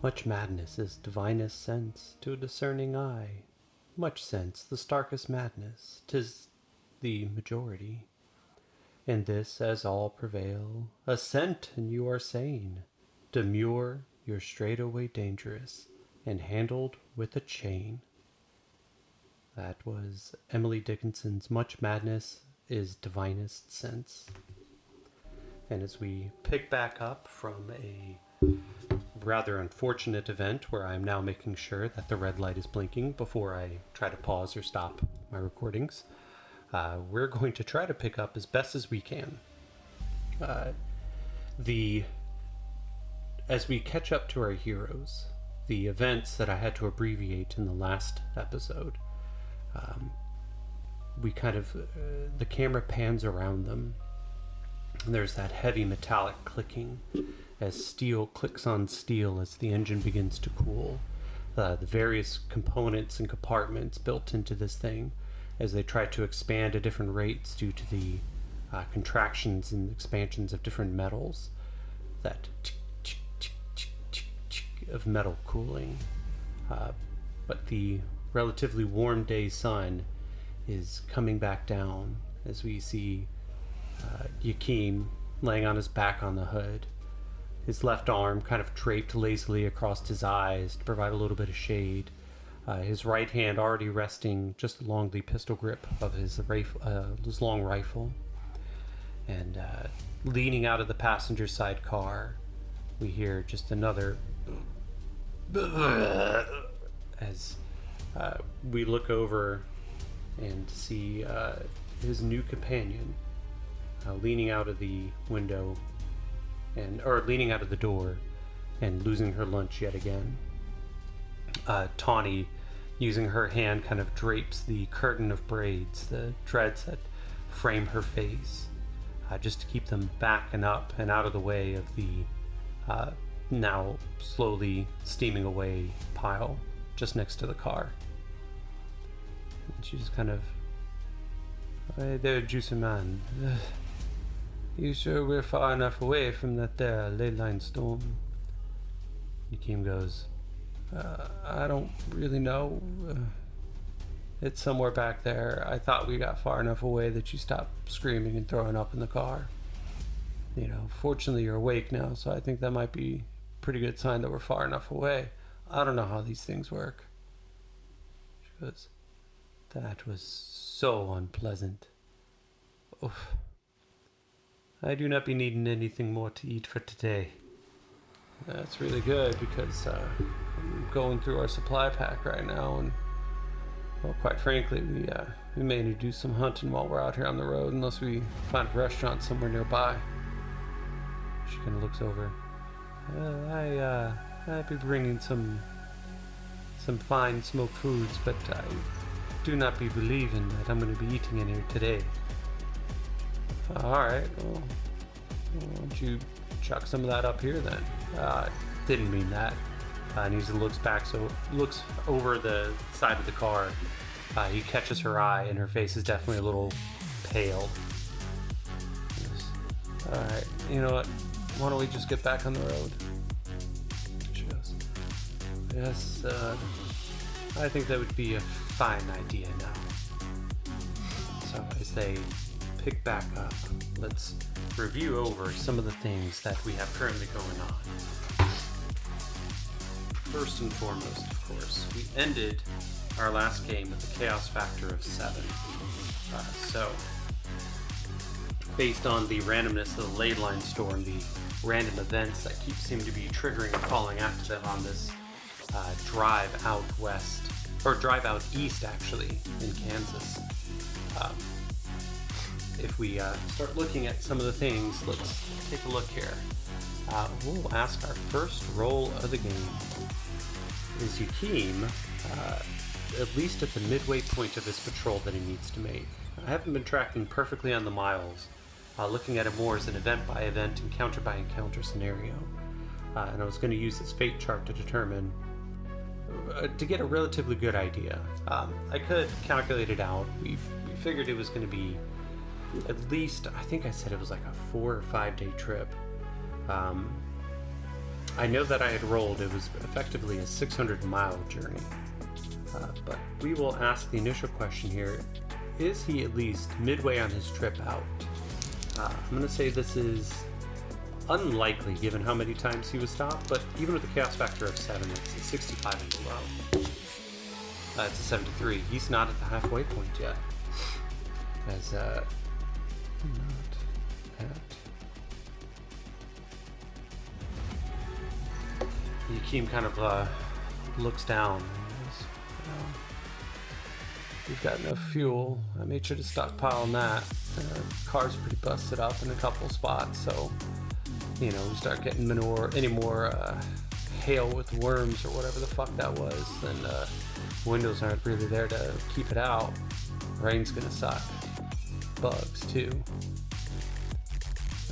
Much madness is divinest sense to a discerning eye. Much sense, the starkest madness, 'tis the majority. In this, as all prevail, assent and you are sane. Demur, you're straightway dangerous, and handled with a chain. That was Emily Dickinson's Much Madness is Divinest Sense. And as we pick back up from a rather unfortunate event where I'm now making sure that the red light is blinking before I try to pause or stop my recordings, we're going to try to pick up as best as we can. As we catch up to our heroes, the events that I had to abbreviate in the last episode, the camera pans around them. And there's that heavy metallic clicking as steel clicks on steel as the engine begins to cool. The various components and compartments built into this thing as they try to expand at different rates due to the contractions and expansions of different metals. That of metal cooling. But the relatively warm day sun is coming back down as we see Yakim laying on his back on the hood, his left arm kind of draped lazily across his eyes to provide a little bit of shade, his right hand already resting just along the pistol grip of his long rifle. And leaning out of the passenger side car, we hear just another as we look over and see his new companion leaning out of the window or leaning out of the door and losing her lunch yet again. Tawny, using her hand, kind of drapes the curtain of braids, the dreads that frame her face, just to keep them back and up and out of the way of the now slowly steaming away pile just next to the car. And she just kind of, "Hey there, Juicy Man. You sure we're far enough away from that there ley line storm?" Yakim goes, "I don't really know. It's somewhere back there. I thought we got far enough away that you stopped screaming and throwing up in the car. Fortunately you're awake now, so I think that might be a pretty good sign that we're far enough away. I don't know how these things work." She goes, "That was so unpleasant. Oof. I do not be needing anything more to eat for today." That's really good because I'm going through our supply pack right now, and well, quite frankly, we may need to do some hunting while we're out here on the road unless we find a restaurant somewhere nearby. She kind of looks over. I'd be bringing some fine smoked foods, but I do not be believing that I'm going to be eating any today. Alright, well, why don't you chuck some of that up here then? Didn't mean that. And he looks over the side of the car. He catches her eye, and her face is definitely a little pale. Alright, you know what? Why don't we just get back on the road? She goes, "Yes, I think that would be a fine idea now." So as they pick back up, let's review over some of the things that we have currently going on. First and foremost, of course, we ended our last game with a chaos factor of 7. So, based on the randomness of the ley line storm, the random events that seem to be triggering and falling after them on this drive out west, or drive out east actually, in Kansas. If we start looking at some of the things, let's take a look here. We'll ask our first roll of the game. Is Yakim, at least at the midway point of his patrol that he needs to make? I haven't been tracking perfectly on the miles, looking at it more as an event-by-event, encounter-by-encounter scenario. And I was going to use this fate chart to determine, to get a relatively good idea. I could calculate it out. We figured it was going to be at least, I think I said it was like a 4 or 5 day trip. I know that I had rolled, it was effectively a 600-mile journey. But we will ask the initial question here. Is he at least midway on his trip out? I'm going to say this is unlikely given how many times he was stopped, but even with a chaos factor of 7, it's a 65 and below. It's a 73. He's not at the halfway point yet. As, not at... Yakeem kind of looks down. We've got enough fuel. I made sure to stockpile on that. Car's pretty busted up in a couple spots, so we start getting any more hail with worms or whatever the fuck that was, then windows aren't really there to keep it out. Rain's gonna suck. Bugs too.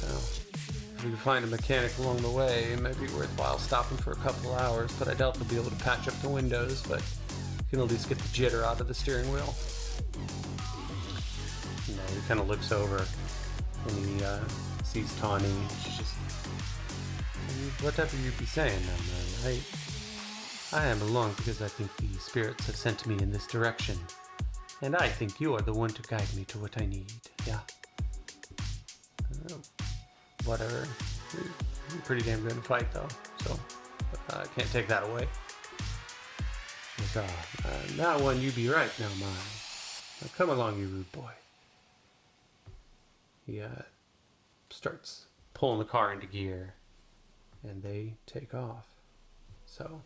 Well, if we can find a mechanic along the way, it might be worthwhile stopping for a couple hours, but I doubt they'll be able to patch up the windows, but you can at least get the jitter out of the steering wheel. He kind of looks over and he sees Tawny, and she's just, whatever you be saying now, man. I am along because I think the spirits have sent me in this direction, and I think you are the one to guide me to what I need. Yeah. Whatever. You're pretty damn good in fight, though, so I can't take that away. She's that one you be right now, mine. Now come along, you rude boy. He starts pulling the car into gear, and they take off. So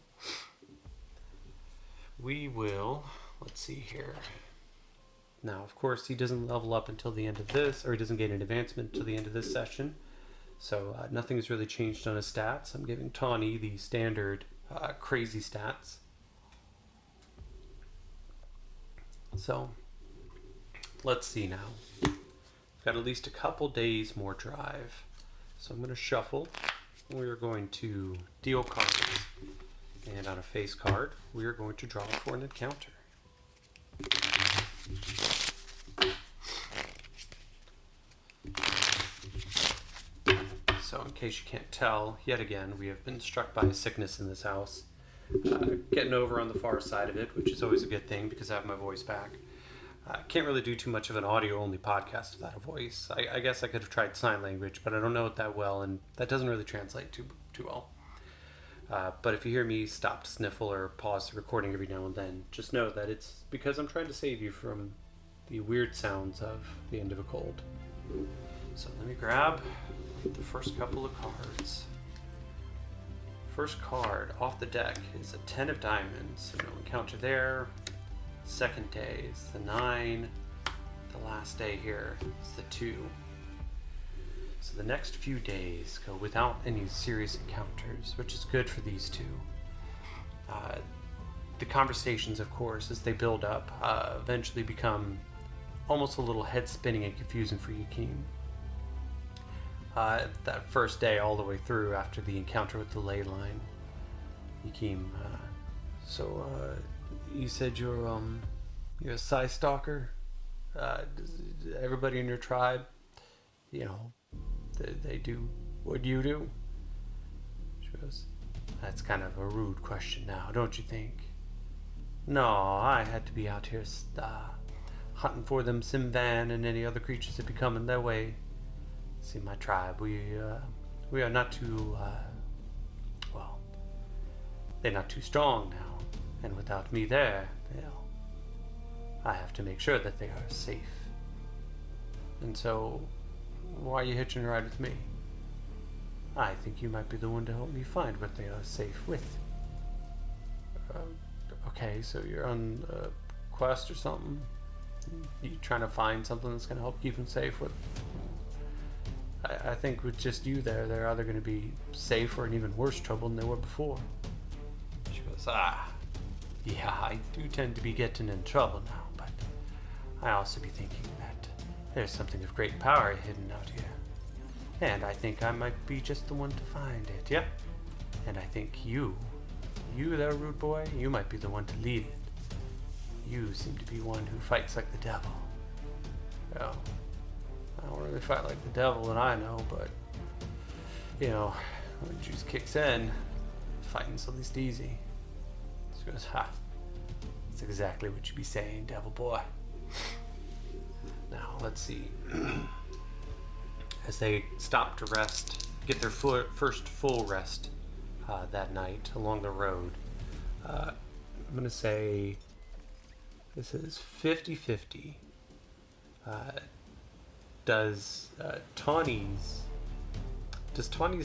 we will, let's see here. Now, of course, he doesn't level up until the end of this, or he doesn't get an advancement until the end of this session. So nothing has really changed on his stats. I'm giving Tawny the standard crazy stats. So let's see now. We've got at least a couple days more drive. So I'm going to shuffle. We are going to deal cards. And on a face card, we are going to draw for an encounter. So in case you can't tell, yet again, we have been struck by a sickness in this house. Getting over on the far side of it, which is always a good thing because I have my voice back. Can't really do too much of an audio-only podcast without a voice. I guess I could have tried sign language, but I don't know it that well, and that doesn't really translate too well. But if you hear me stop to sniffle or pause the recording every now and then, just know that it's because I'm trying to save you from the weird sounds of the end of a cold. So let me grab the first couple of cards. First card off the deck is a 10 of diamonds, so no encounter there. Second day is the 9. The last day here is the 2. So the next few days go without any serious encounters, which is good for these two. The conversations, of course, as they build up, eventually become almost a little head-spinning and confusing for Yakeem. That first day all the way through after the encounter with the ley line. Yakeem, you said you're a Psy Stalker? Everybody in your tribe, they do what you do? She goes, that's kind of a rude question now, don't you think? No, I had to be out here hunting for them Simvan and any other creatures that be coming their way. See, my tribe, we are not too, they're not too strong now, and without me there, I have to make sure that they are safe. And so, why are you hitching a ride with me? I think you might be the one to help me find what they are safe with. Okay, so you're on a quest or something? You trying to find something that's going to help keep them safe? I think with just you there, they're either going to be safe or in even worse trouble than they were before. She goes, yeah, I do tend to be getting in trouble now, but I also be thinking that there's something of great power hidden out here. And I think I might be just the one to find it, yep. And I think you there, rude boy, you might be the one to lead it. You seem to be one who fights like the devil. Well, I don't really fight like the devil that I know, but, when juice kicks in, fighting's at least easy. She goes, ha. That's exactly what you be saying, devil boy. Now, let's see. As they stop to rest, get their first full rest that night along the road, I'm going to say this is 50-50. Does Tawny's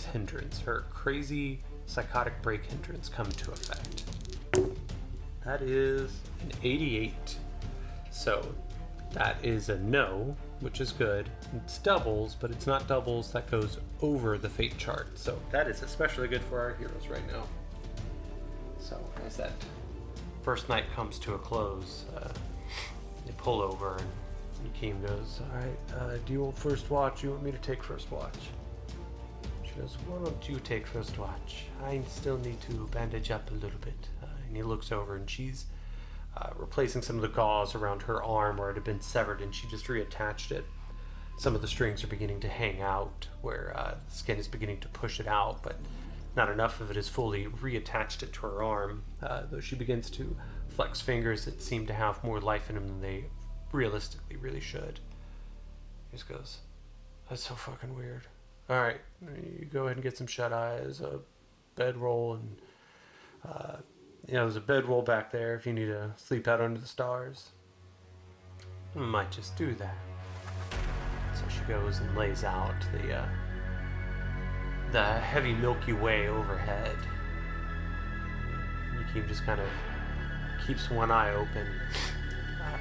hindrance, her crazy psychotic break hindrance, come into effect? That is an 88. So that is a no, which is good. It's doubles, but it's not doubles that goes over the fate chart. So that is especially good for our heroes right now. So as that first night comes to a close, they pull over and Yakeem goes, alright, do you want first watch? You want me to take first watch? She goes, why don't you take first watch? I still need to bandage up a little bit. And he looks over and she's replacing some of the gauze around her arm where it had been severed, and she just reattached it. Some of the strings are beginning to hang out where the skin is beginning to push it out, but not enough of it is fully reattached it to her arm, though she begins to flex fingers that seem to have more life in them than they realistically really should. He just goes, that's so fucking weird. Alright, you go ahead and get some shut-eyes, a bedroll, and there's a bedroll back there if you need to sleep out under the stars. I might just do that. So she goes and lays out the heavy Milky Way overhead. Yakeem just kind of keeps one eye open,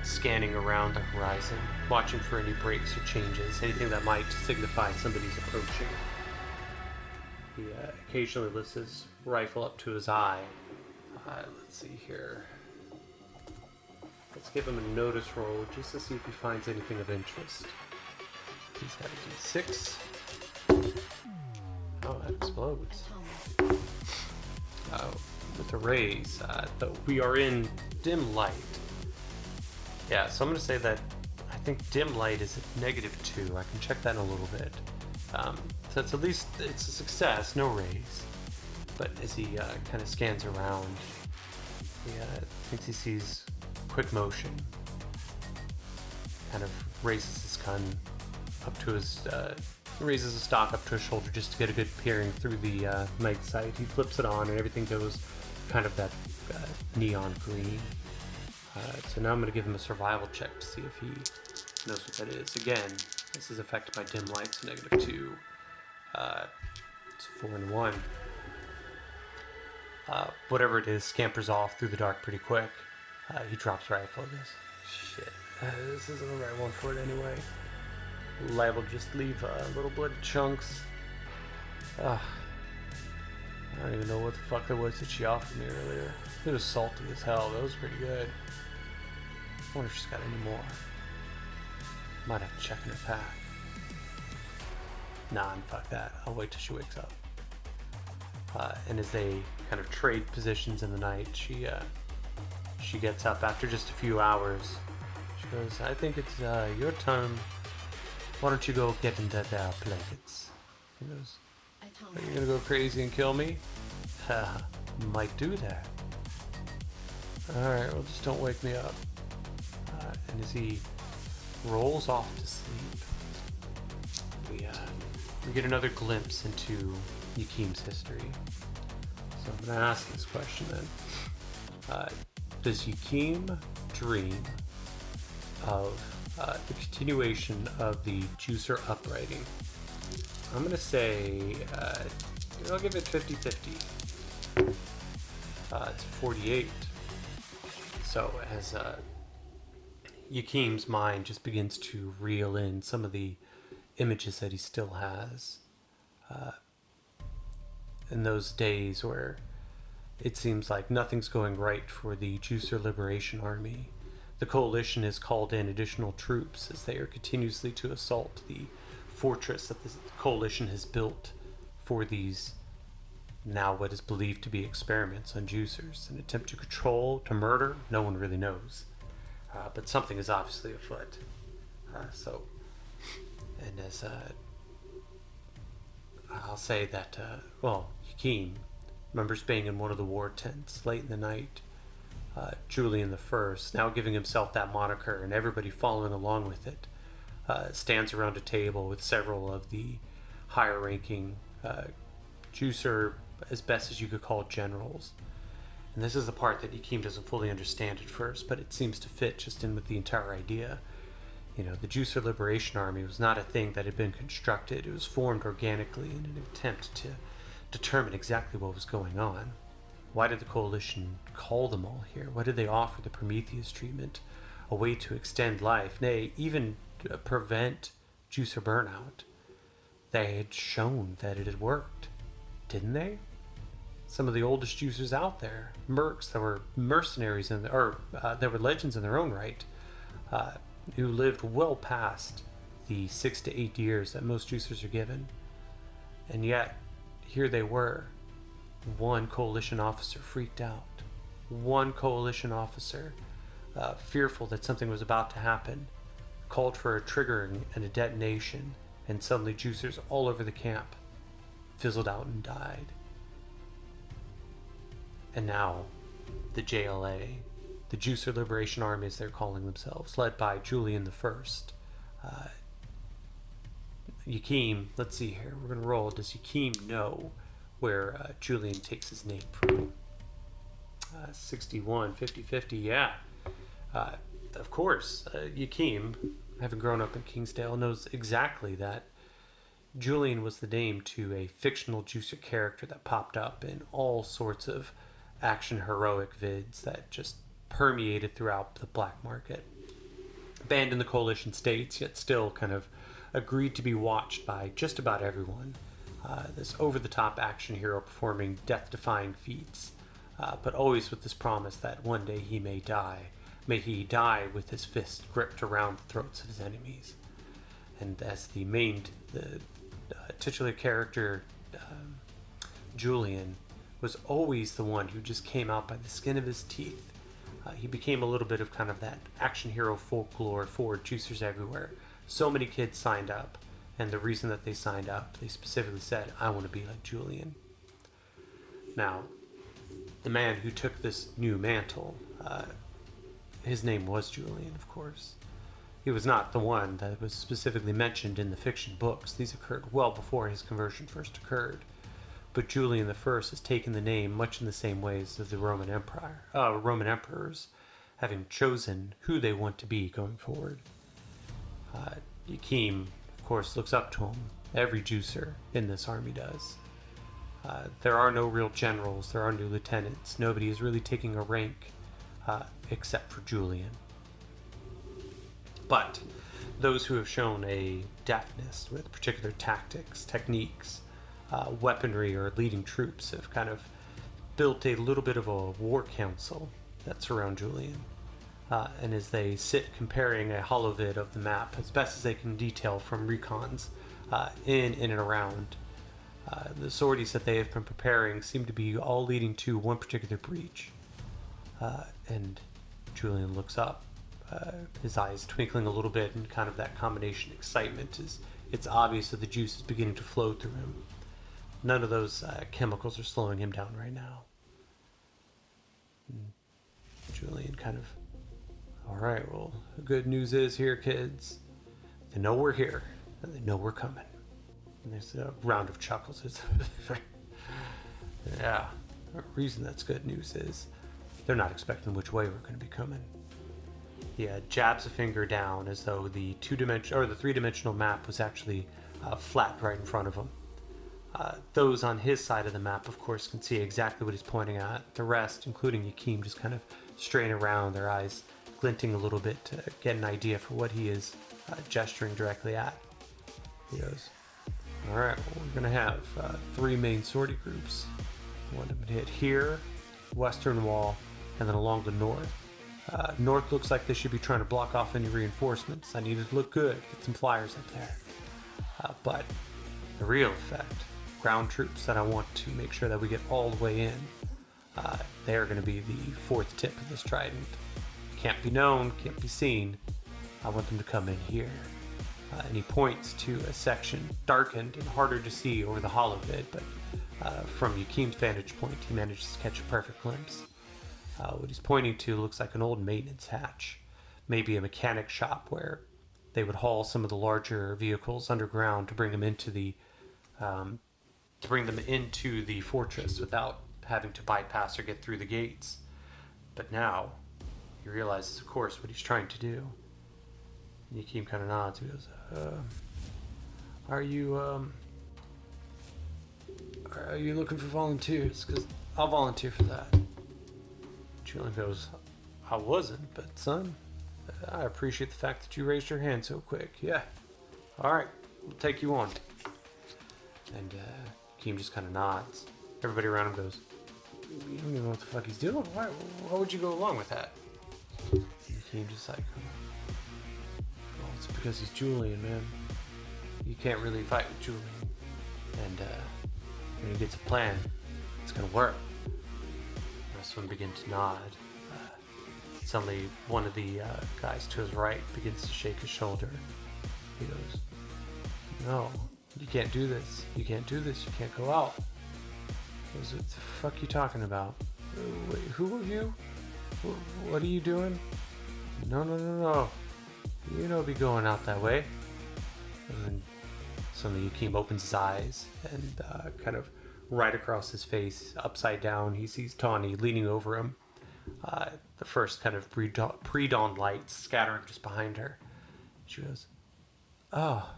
scanning around the horizon, watching for any breaks or changes, anything that might signify somebody's approaching. He occasionally lifts his rifle up to his eye. Let's see here. Let's give him a notice roll just to see if he finds anything of interest. He's got a d6. Oh, that explodes. With the rays, though we are in dim light. Yeah, so I'm going to say that I think dim light is at -2. I can check that in a little bit. So it's at least, it's a success, no rays. But as he kind of scans around, he thinks he sees quick motion. Kind of raises his gun up to his, raises the stock up to his shoulder just to get a good peering through the night sight. He flips it on and everything goes kind of that neon green. So now I'm going to give him a survival check to see if he knows what that is. Again, this is affected by dim light, so -2. It's 4 and 1. Whatever it is scampers off through the dark pretty quick. He drops rifle. He goes, shit, this isn't the right one for it anyway. Liable to just leave little bloody chunks. I don't even know what the fuck that was that she offered me earlier. It was salty as hell. That was pretty good. I wonder if she's got any more. Might have to check in her pack. Nah, fuck that. I'll wait till she wakes up. And as they kind of trade positions in the night, she gets up after just a few hours. She goes, I think it's your turn. Why don't you go get into their blankets? He goes, are you gonna go crazy and kill me? Might do that. Alright, well just don't wake me up. And as he rolls off to sleep, we get another glimpse into Yakeem's history. So I'm going to ask this question then. Does Yakeem dream of the continuation of the Juicer uprising? I'm going to say, I'll give it 50-50. It's 48. So as Yakeem's mind just begins to reel in some of the images that he still has in those days where it seems like nothing's going right for the Juicer Liberation Army. The coalition has called in additional troops as they are continuously to assault the fortress that the coalition has built for these now what is believed to be experiments on juicers. An attempt to control, to murder, no one really knows. But something is obviously afoot. And as I'll say that, Yakeem Remembers being in one of the war tents late in the night. Julian the First, now giving himself that moniker and everybody following along with it, stands around a table with several of the higher ranking juicer, as best as you could call generals. And this is the part that Yakim doesn't fully understand at first, but it seems to fit just in with the entire idea. You know, the Juicer Liberation Army was not a thing that had been constructed. It was formed organically in an attempt to determine exactly what was going on. Why did the Coalition call them all here? Why did they offer the Prometheus treatment? A way to extend life, nay, even prevent juicer burnout. They had shown that it had worked, didn't they? Some of the oldest juicers out there, mercs that were mercenaries that were legends in their own right, who lived well past the 6 to 8 years that most juicers are given. And yet, here they were. One Coalition officer freaked out. One Coalition officer, fearful that something was about to happen, called for a triggering and a detonation, and suddenly juicers all over the camp fizzled out and died. And now, the JLA, the Juicer Liberation Army as they're calling themselves, led by Julian the First. Yakim, let's see here, we're going to roll. Does Yakim know where Julian takes his name from? 61, 50, yeah. Of course, Yakim, having grown up in Kingsdale, knows exactly that Julian was the name to a fictional juicer character that popped up in all sorts of action heroic vids that just permeated throughout the black market. Banned in the Coalition states, yet still kind of agreed to be watched by just about everyone. This over-the-top action hero performing death-defying feats, but always with this promise that one day he may die. May he die with his fist gripped around the throats of his enemies. And as the titular character, Julian, was always the one who just came out by the skin of his teeth. He became a little bit of kind of that action hero folklore for juicers everywhere. So many kids signed up, and the reason that they signed up, they specifically said, I want to be like Julian. Now, the man who took this new mantle, his name was Julian, of course. He was not the one that was specifically mentioned in the fiction books. These occurred well before his conversion first occurred. But Julian the First has taken the name much in the same ways as the Roman emperors, having chosen who they want to be going forward. Yakim, of course, looks up to him. Every juicer in this army does. There are no real generals. There are no lieutenants. Nobody is really taking a rank except for Julian. But those who have shown a deftness with particular tactics, techniques, weaponry, or leading troops have kind of built a little bit of a war council that surround Julian. And as they sit comparing a holovid of the map as best as they can detail from recons in and around, the sorties that they have been preparing seem to be all leading to one particular breach. And Julian looks up, his eyes twinkling a little bit in kind of that combination excitement as it's obvious that the juice is beginning to flow through him. None of those chemicals are slowing him down right now. And Julian kind of, all right, well, the good news is here, kids. They know we're here, and they know we're coming. And there's a round of chuckles. Yeah, the reason that's good news is they're not expecting which way we're going to be coming. He jabs a finger down as though the three-dimensional map was actually flat right in front of him. Those on his side of the map, of course, can see exactly what he's pointing at. The rest, including Yakim, just kind of strain around, their eyes glinting a little bit to get an idea for what he is gesturing directly at. He goes, all right, well, we're going to have 3 main sortie groups. One of them hit here, western wall, and then along the north. North looks like they should be trying to block off any reinforcements. I need it to look good, get some flyers up there. But the real effect, ground troops that I want to make sure that we get all the way in, they are going to be the 4th tip of this trident. Can't be known, can't be seen. I want them to come in here. And he points to a section darkened and harder to see over the holovid, but From Yukim's vantage point, he manages to catch a perfect glimpse. What he's pointing to looks like an old maintenance hatch, maybe a mechanic shop where they would haul some of the larger vehicles underground to bring them into the fortress without having to bypass or get through the gates. But now he realizes, of course, what he's trying to do. And Yukim kind of nods. He goes, "Are you looking for volunteers? Because I'll volunteer for that." Julian goes, "I wasn't, but son, I appreciate the fact that you raised your hand so quick. Yeah, all right, we'll take you on." And Keem just kind of nods. Everybody around him goes, "You don't even know what the fuck he's doing. Why would you go along with that?" And Keem just like, "Well, it's because he's Julian, man. You can't really fight with Julian. And when he gets a plan, it's gonna work." The rest of them begin to nod. Suddenly, one of the guys to his right begins to shake his shoulder. He goes, "No, you can't do this. You can't do this. You can't go out." He goes, "What the fuck are you talking about? Wait, who are you? What are you doing?" No. You don't be going out that way." And then suddenly Yukim opens his eyes and kind of right across his face, upside down, he sees Tawny leaning over him. The first kind of pre-dawn lights scattering just behind her. She goes, "Oh,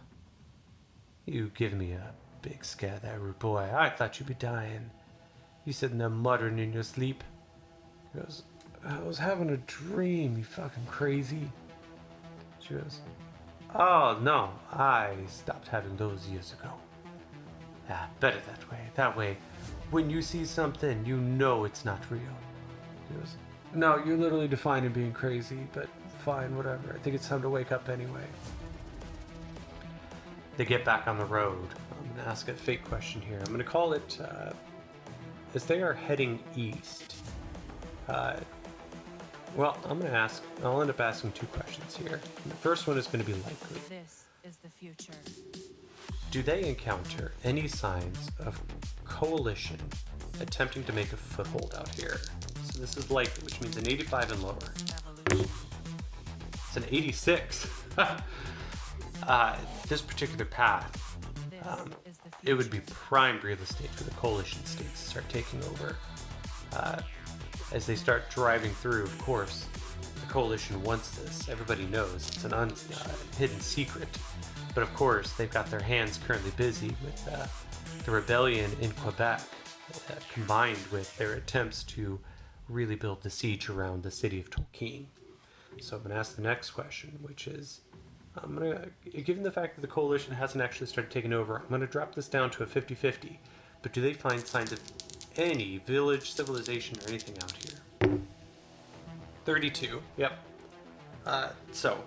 you give me a big scare there, rude boy. I thought you'd be dying. You sitting there muttering in your sleep." He goes, "I was having a dream, you fucking crazy." She goes, "Oh, no, I stopped having those years ago. Yeah, better that way. That way, when you see something, you know it's not real." He goes, "No, you're literally defining being crazy, but fine, whatever. I think it's time to wake up anyway." They get back on the road. I'm going to ask a fake question here. I'm going to call it, as they are heading east, well, I'll end up asking two questions here. And the first one is going to be likely. This is the future. Do they encounter any signs of coalition attempting to make a foothold out here? So this is likely, which means an 85 and lower. Evolution. It's an 86. This particular path, This is the future. it would be prime real estate for the coalition states to start taking over. As they start driving through, of course, the coalition wants this. Everybody knows it's an hidden secret. But of course, they've got their hands currently busy with the rebellion in Quebec, combined with their attempts to really build the siege around the city of Tolkien. So I'm going to ask the next question, which is, given the fact that the coalition hasn't actually started taking over, I'm going to drop this down to a 50-50. But do they find signs of any village, civilization, or anything out here? 32. Yep. So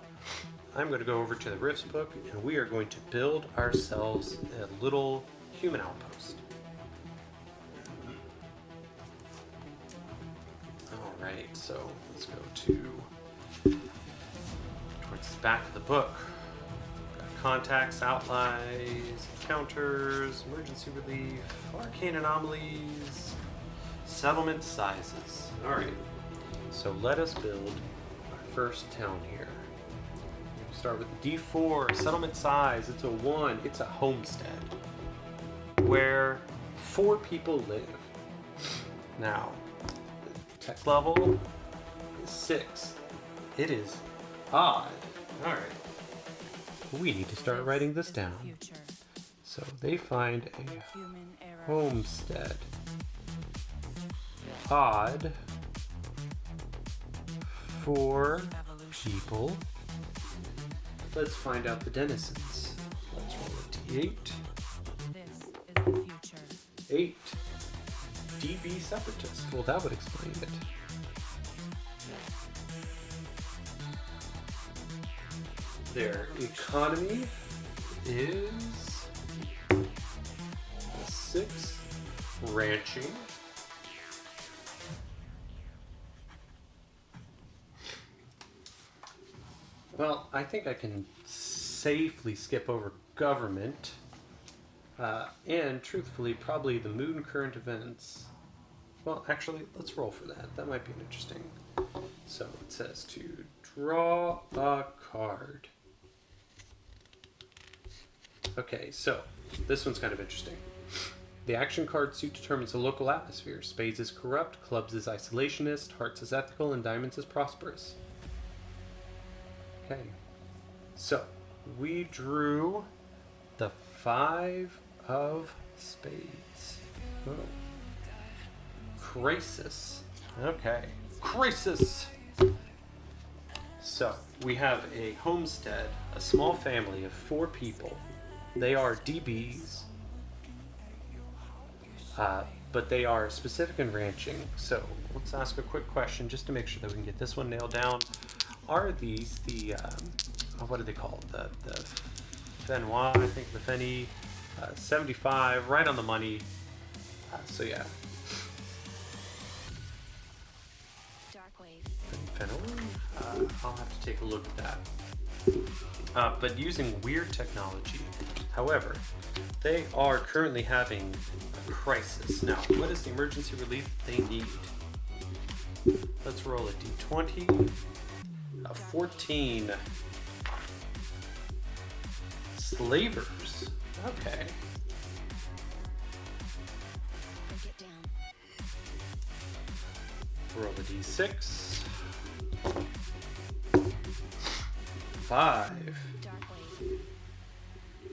I'm going to go over to the Rifts book, and we are going to build ourselves a little human outpost. Alright, so let's go towards the back of the book. Got contacts, outlies, encounters, emergency relief, arcane anomalies, settlement sizes. Alright, so let us build our first town here. Start with the D4, settlement size, it's a 1, it's a homestead, where 4 people live. Now, the tech level is 6. It is odd. Alright. We need to start writing this down. Future. So they find a Human era. homestead. Odd. 4 Evolution. people. Let's find out the denizens. Let's roll a D8. This is the future. 8. DB separatist. Well, that would explain it. Their economy is 6. Ranching. Well, I think I can safely skip over government. And truthfully, probably the moon current events. Well, actually, let's roll for that. That might be an interesting. So it says to draw a card. Okay, so this one's kind of interesting. The action card suit determines the local atmosphere. Spades is corrupt, clubs is isolationist, hearts is ethical, and diamonds is prosperous. Okay, so we drew the 5 of spades. Oh. Crisis. Okay, crisis. So we have a homestead, a small family of 4 people. They are DBs. But they are specific in ranching. So let's ask a quick question just to make sure that we can get this one nailed down. Are these the, what do they call it? The Fenwa, I think the Fenny, 75, right on the money. So yeah. Fenway. I'll have to take a look at that. But using weird technology. However, they are currently having a crisis. Now, what is the emergency relief they need? Let's roll a d20. 14. Slavers. Okay. Roll a d6. 5.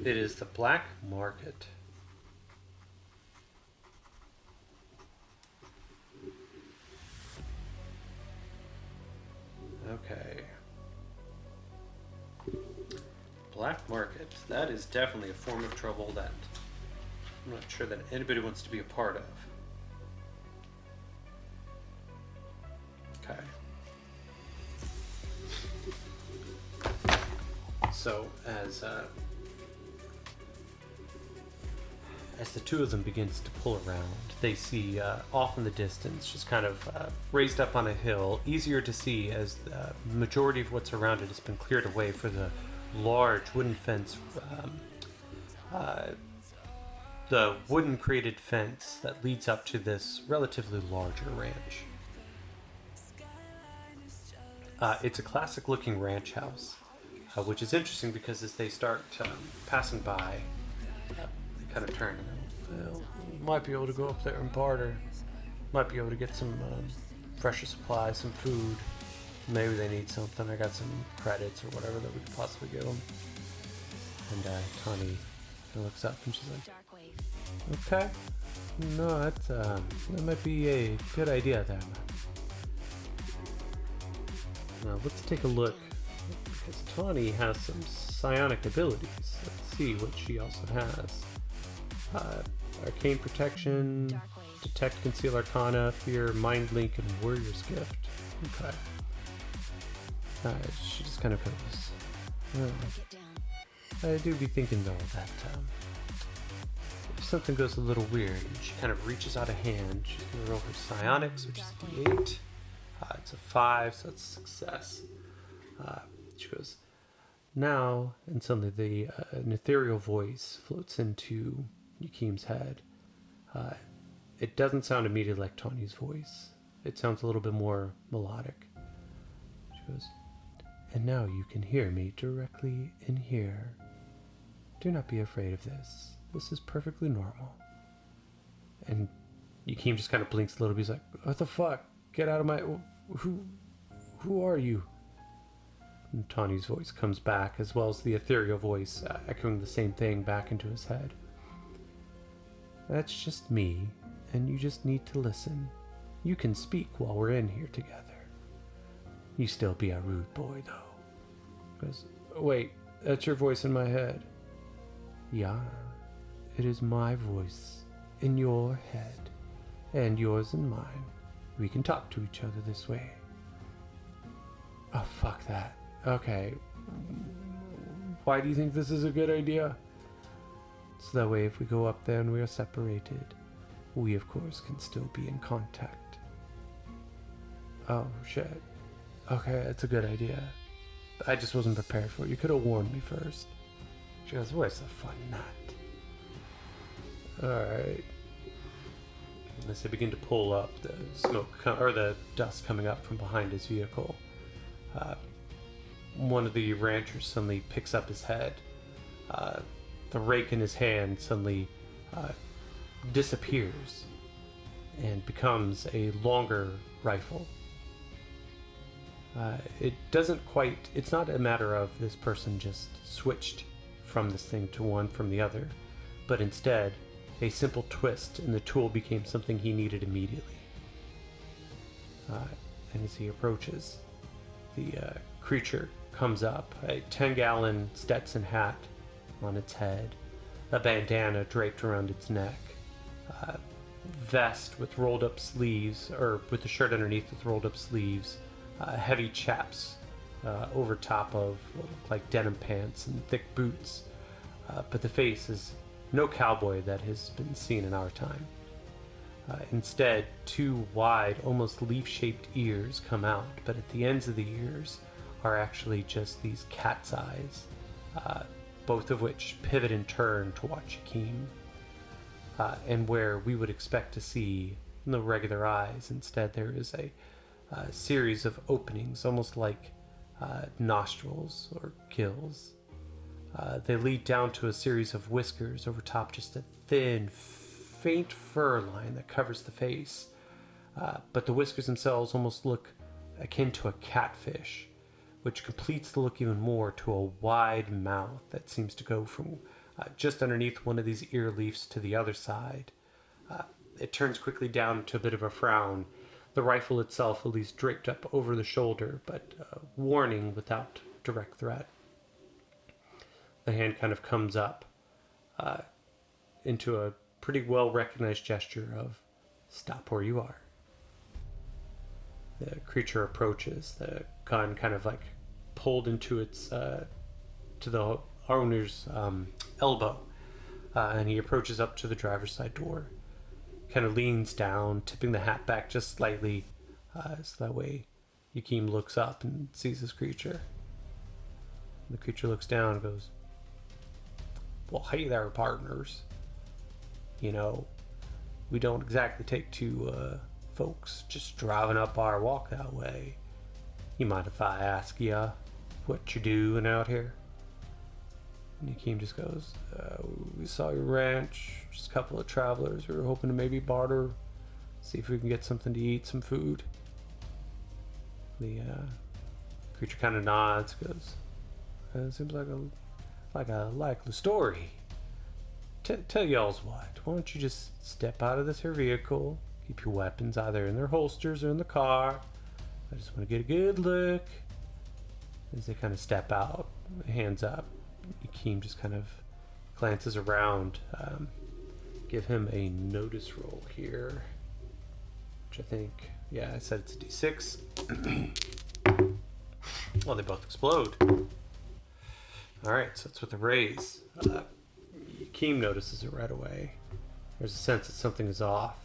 It is the black market. Okay. Black market. That is definitely a form of trouble that I'm not sure that anybody wants to be a part of. Okay. So as the two of them begins to pull around, they see off in the distance, just kind of raised up on a hill, easier to see as the majority of what's around it has been cleared away for the large wooden fence, the wooden created fence that leads up to this relatively larger ranch. It's a classic looking ranch house, which is interesting because as they start passing by, they kind of turn and go, well, might be able to go up there and barter. Might be able to get some fresher supplies, some food. Maybe they need something. I got some credits or whatever that we could possibly give them. And Tawny looks up and she's like, okay. No, that might be a good idea there. Now let's take a look, because Tawny has some psionic abilities. Let's see what she also has. Arcane Protection, Detect, Conceal Arcana, Fear, Mind Link, and Warrior's Gift. Okay. She just kind of goes, I do be thinking though that if something goes a little weird, she kind of reaches out a hand. She's going to roll her psionics, which is a d8. It's a 5, so it's a success. She goes, now, and suddenly an ethereal voice floats into Yakim's head. It doesn't sound immediately like Tawny's voice. It sounds a little bit more melodic. She goes, and now you can hear me directly in here. Do not be afraid of this. This is perfectly normal. And Yakim just kind of blinks a little bit. He's like, what the fuck? Get out of my... Who are you? And Tawny's voice comes back, as well as the ethereal voice echoing the same thing back into his head. That's just me, and you just need to listen. You can speak while we're in here together. You still be a rude boy, though. Goes, wait, that's your voice in my head. Yeah, it is my voice in your head, and yours in mine. We can talk to each other this way. Oh, fuck that. Okay. Why do you think this is a good idea? So that way if we go up there and we are separated, we of course can still be in contact. Oh, shit. Okay, that's a good idea. I just wasn't prepared for it. You could have warned me first. She goes, where's the fun nut? Alright. As they begin to pull up, the smoke or the dust coming up from behind his vehicle, one of the ranchers suddenly picks up his head. The rake in his hand suddenly disappears and becomes a longer rifle. It's not a matter of this person just switched from this thing to one from the other, but instead, a simple twist and the tool became something he needed immediately. And as he approaches, the creature comes up, a 10-gallon Stetson hat on its head, a bandana draped around its neck, vest with rolled up sleeves, or with the shirt underneath with rolled up sleeves, heavy chaps over top of what look like denim pants and thick boots. But the face is no cowboy that has been seen in our time. Instead, two wide, almost leaf-shaped ears come out, but at the ends of the ears are actually just these cat's eyes, both of which pivot and turn to watch Akeem. And where we would expect to see no regular eyes, instead there is a series of openings, almost like nostrils or gills. They lead down to a series of whiskers over top just a thin, faint fur line that covers the face. But the whiskers themselves almost look akin to a catfish, which completes the look even more to a wide mouth that seems to go from just underneath one of these ear leaves to the other side. It turns quickly down to a bit of a frown, the rifle itself at least draped up over the shoulder, but warning without direct threat. The hand kind of comes up into a pretty well recognized gesture of stop where you are. The creature approaches, the gun kind of like pulled into its to the owner's elbow, and he approaches up to the driver's side door, kind of leans down, tipping the hat back just slightly, so that way Akeem looks up and sees this creature. The creature looks down and goes, well, hey there, partners. You know, we don't exactly take two folks just driving up our walk that way. You mind if I ask you what you're doing out here? And Akeem just goes, we saw your ranch, just a couple of travelers. We were hoping to maybe barter, see if we can get something to eat, some food. The creature kind of nods, goes, seems like a likely story. Tell y'all's what. Why don't you just step out of this here vehicle, keep your weapons either in their holsters or in the car. I just want to get a good look. As they kind of step out, hands up, Akeem just kind of glances around. Give him a notice roll here, which I think, yeah, I said it's a d6. Well, they both explode. Alright, so that's with the raise. Akeem notices it right away. There's a sense that something is off.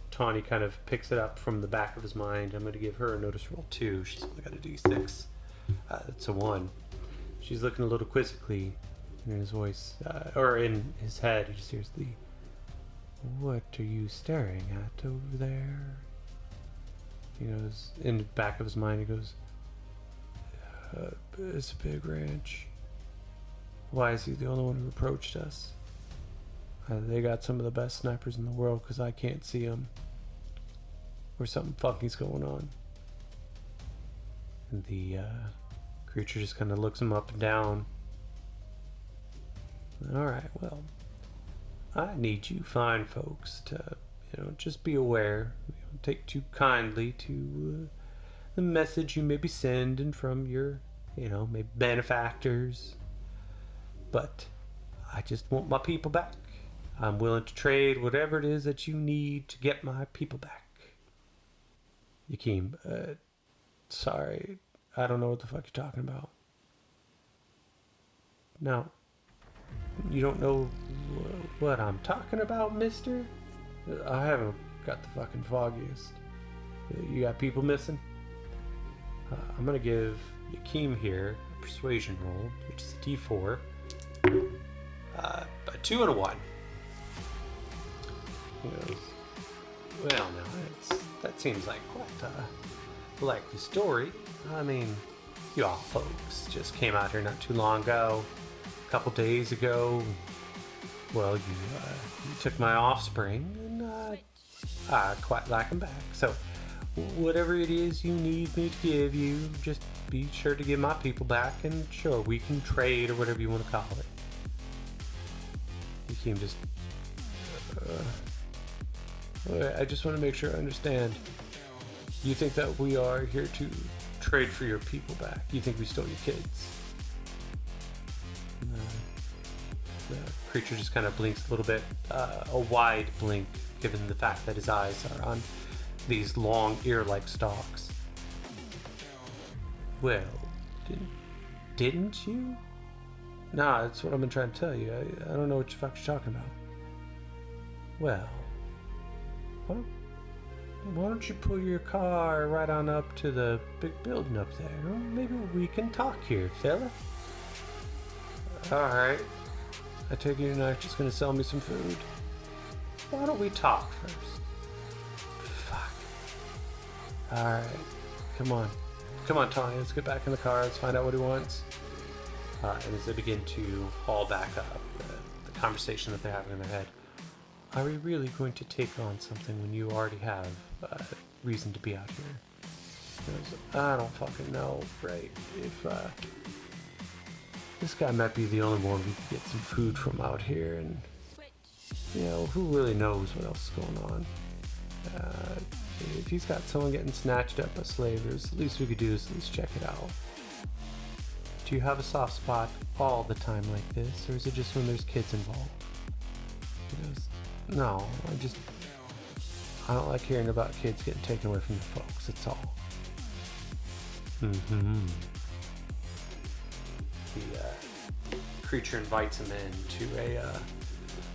Tawny kind of picks it up from the back of his mind. I'm going to give her a notice roll too. She's only got a d6. That's a 1. She's looking a little quizzically, in his voice, or in his head, he just hears the, what are you staring at over there? He goes, in the back of his mind, he goes, it's a big ranch. Why is he the only one who approached us? They got some of the best snipers in the world because I can't see them. Or something funky's going on. And the creature just kind of looks him up and down. Alright, well, I need you fine folks to, just be aware. Don't take too kindly to the message you may be sending from your, maybe benefactors. But I just want my people back. I'm willing to trade whatever it is that you need to get my people back. Akeem, sorry, I don't know what the fuck you're talking about. Now, you don't know what I'm talking about, mister? I haven't got the fucking foggiest. You got people missing? I'm gonna give Akeem here a persuasion roll, which is a d4. A 2 and a 1. He goes, well, now, that seems like quite a likely story. I mean, you all folks just came out here not too long ago, a couple days ago. Well, you took my offspring, and I quite like them back. So, whatever it is you need me to give you, just be sure to give my people back, and sure, we can trade or whatever you want to call it. Hakeem just... I just want to make sure I understand. You think that we are here to trade for your people back? You think we stole your kids? The creature just kind of blinks a little bit, a wide blink, given the fact that his eyes are on these long ear-like stalks. Well, didn't you? Nah, that's what I've been trying to tell you. I don't know what the fuck you're talking about. Well, why don't you pull your car right on up to the big building up there? Maybe we can talk here, fella. Alright. I take it you're not just gonna sell me some food? Why don't we talk first? Fuck. Alright. Come on, Tony, let's get back in the car. Let's find out what he wants. And as they begin to haul back up, the conversation that they're having in their head. Are we really going to take on something when you already have reason to be out here? Because I don't fucking know, right? If this guy might be the only one we could get some food from out here, and who really knows what else is going on? If he's got someone getting snatched up by slavers, the least we could do is at least check it out. Do you have a soft spot all the time like this, or is it just when there's kids involved? He goes, no, I don't like hearing about kids getting taken away from the folks, that's all. Mm-hmm. The creature invites him into a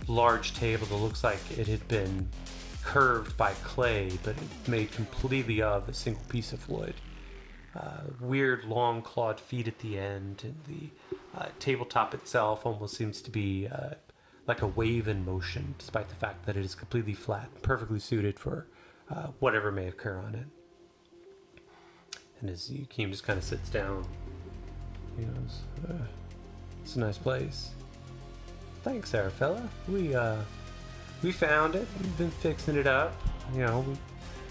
large table that looks like it had been curved by clay, but made completely of a single piece of wood. Weird long clawed feet at the end, and the tabletop itself almost seems to be like a wave in motion, despite the fact that it is completely flat, perfectly suited for whatever may occur on it. And as Hakeem just kind of sits down, he goes, it's a nice place. Thanks, there, fella. We found it. We've been fixing it up. We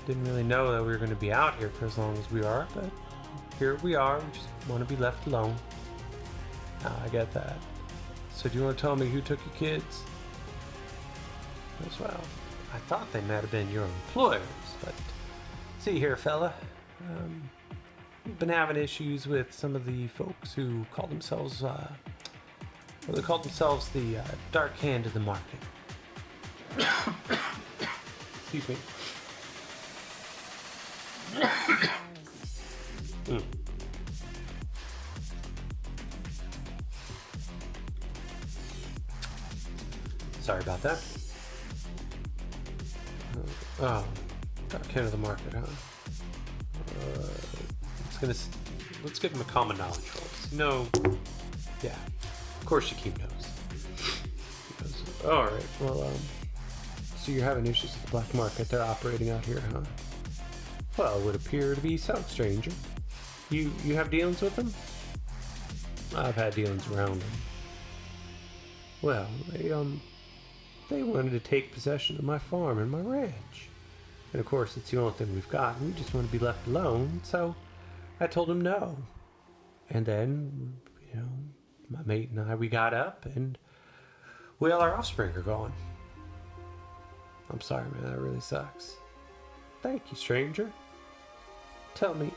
didn't really know that we were going to be out here for as long as we are, but here we are. We just want to be left alone. I get that. So do you want to tell me who took your kids? As well, I thought they might have been your employers, but see here, fella. We've been having issues with some of the folks who call themselves, they called themselves the Dark Hand of the Market. Excuse me. Sorry about that. Oh, Dark Hand of the Market, huh? Let's give him a common knowledge roll. Yeah, of course Hakeem knows. He goes, alright, well, so you're having issues with the black market they're operating out here, huh? Well, it would appear to be so, stranger. You have dealings with them? I've had dealings around them. Well, they wanted to take possession of my farm and my ranch. And of course, it's the only thing we've got, and we just want to be left alone, so I told them no. And then, my mate and I, we got up, and well, our offspring are gone. I'm sorry, man, that really sucks. Thank you, stranger. Tell me,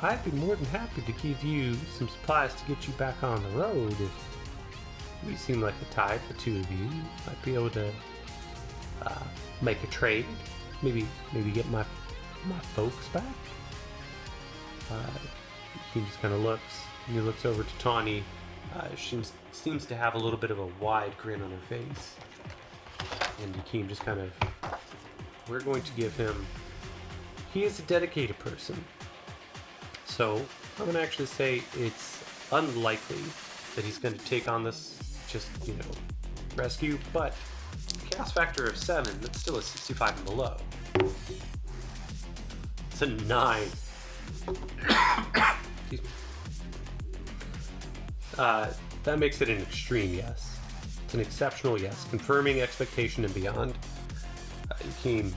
I'd be more than happy to give you some supplies to get you back on the road if you seem like the type, the two of you might be able to make a trade. Maybe get my folks back. He just kind of looks, and he looks over to Tawny. She seems to have a little bit of a wide grin on her face. And Hakeem just kind of, we're going to give him, he is a dedicated person. So I'm going to actually say it's unlikely that he's going to take on this just, rescue, but chaos factor of 7, that's still a 65 and below. It's a 9. Excuse me. That makes it an extreme yes. It's an exceptional yes, confirming expectation and beyond. Yakeem,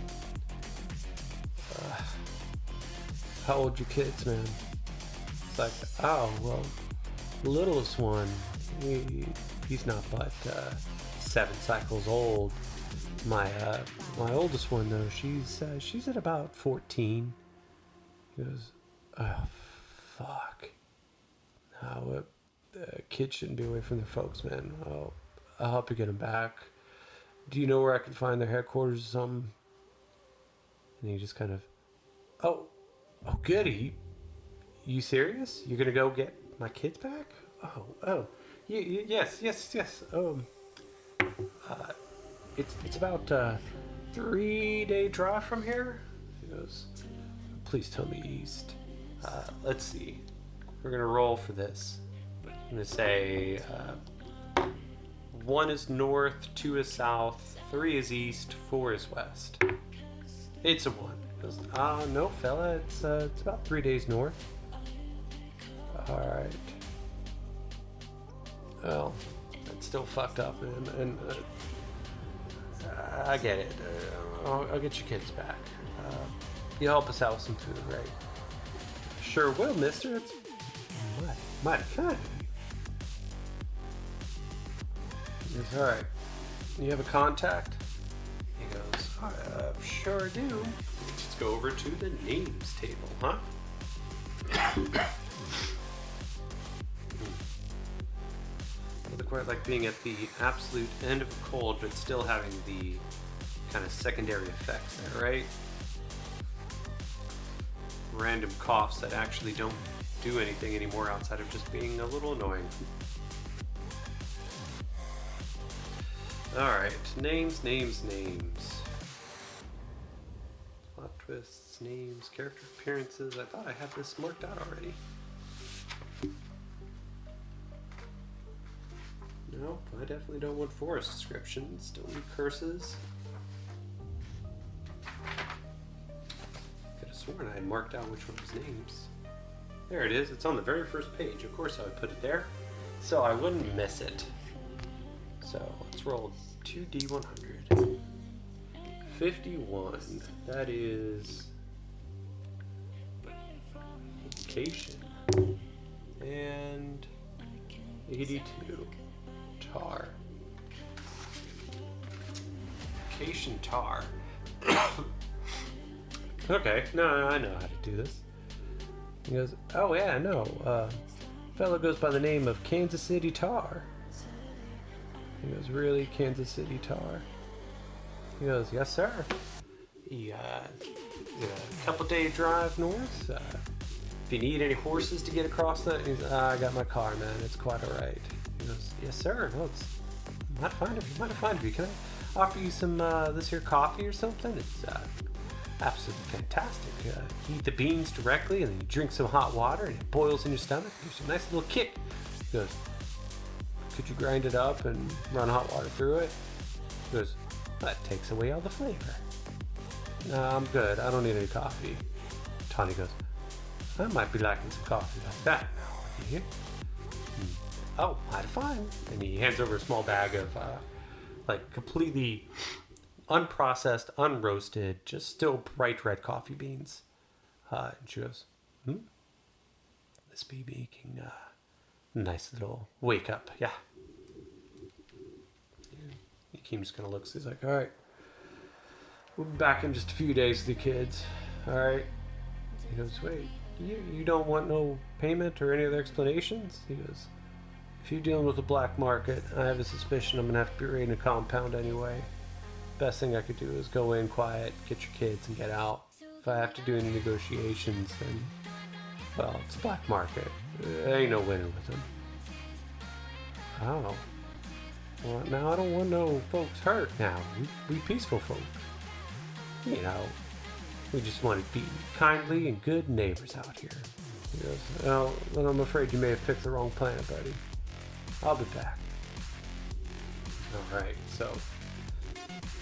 how old are your kids, man? It's like, oh, well, the littlest one, he's not but 7 cycles old. My oldest one though, she's at about 14. He goes, oh fuck. No, kids shouldn't be away from their folks, man. I'll help you get them back. Do you know where I can find their headquarters or something? And he just kind of, oh goody. You serious? You're gonna go get my kids back? Yes. It's about a 3-day drive from here. He goes, please tell me east. Let's see. We're gonna roll for this. I'm gonna say 1 is north, 2 is south, 3 is east, 4 is west. It's a 1. He goes, no fella, it's about 3 days north. Alright. Well, it's still fucked up, man. And I get it. I'll get your kids back. You help us out with some food, right? Sure will, mister. It's mighty kind of you. He goes, alright. You have a contact? He goes, sure do. Let's go over to the names table, huh? Doesn't quite like being at the absolute end of the cold, but still having the kind of secondary effects there, right? Random coughs that actually don't do anything anymore outside of just being a little annoying. Alright, names. Plot twists, names, character appearances. I thought I had this marked out already. Nope, I definitely don't want forest descriptions. Still need curses. Could have sworn I had marked out which one was names. There it is. It's on the very first page. Of course I would put it there, so I wouldn't miss it. So let's roll 2d100. 51. That is location. And 82. Tar. Location tar. Okay, no, I know how to do this. He goes, oh yeah, no. Fellow goes by the name of Kansas City Tar. He goes, really, Kansas City Tar? He goes, yes, sir. A couple day drive north. If you need any horses to get across that, I got my car, man. It's quite all right. He goes, yes, sir. No, it's might fine of you. Can I offer you some this here coffee or something? It's absolutely fantastic. You eat the beans directly, and then you drink some hot water, and it boils in your stomach. Gives you a nice little kick. He goes, could you grind it up and run hot water through it? He goes, that takes away all the flavor. No, I'm good. I don't need any coffee. Tawny goes, I might be liking some coffee like that now, do you? Oh, mighty fine. And he hands over a small bag of like completely unprocessed, unroasted, just still bright red coffee beans. And she goes, this be making a nice little wake up, yeah. Yakeem just kind of looks, he's like, all right, we'll be back in just a few days with the kids, all right? He goes, wait, you don't want no payment or any other explanations? He goes, if you're dealing with the black market, I have a suspicion I'm going to have to be raiding a compound anyway. Best thing I could do is go in quiet, get your kids, and get out. If I have to do any negotiations, then, well, it's black market. There ain't no winning with them. Oh. Well, now I don't want no folks hurt now. We peaceful folk. You know, we just want to be kindly and good neighbors out here. He goes, well, then I'm afraid you may have picked the wrong planet, buddy. I'll be back. All right, so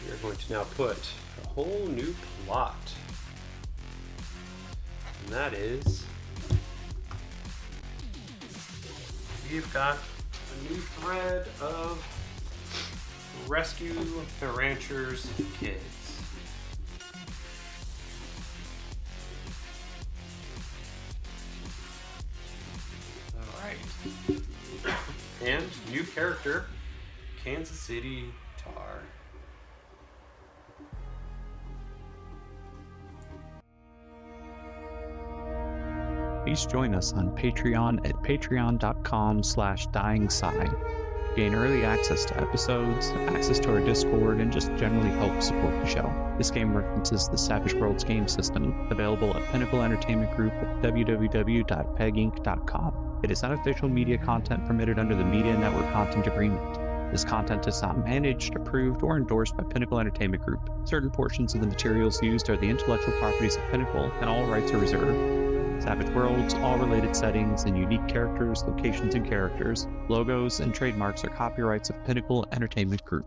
we're going to now put a whole new plot. And that is, we've got a new thread of rescue the rancher's kids. Alright. And new character, Kansas City Tar. Please join us on Patreon at patreon.com/dyingsigh. Gain early access to episodes, access to our Discord, and just generally help support the show. This game references the Savage Worlds game system, available at Pinnacle Entertainment Group at www.peginc.com. It is unofficial media content permitted under the Media Network Content Agreement. This content is not managed, approved, or endorsed by Pinnacle Entertainment Group. Certain portions of the materials used are the intellectual properties of Pinnacle, and all rights are reserved. Savage Worlds, all related settings and unique characters, locations, and characters, logos, and trademarks are copyrights of Pinnacle Entertainment Group.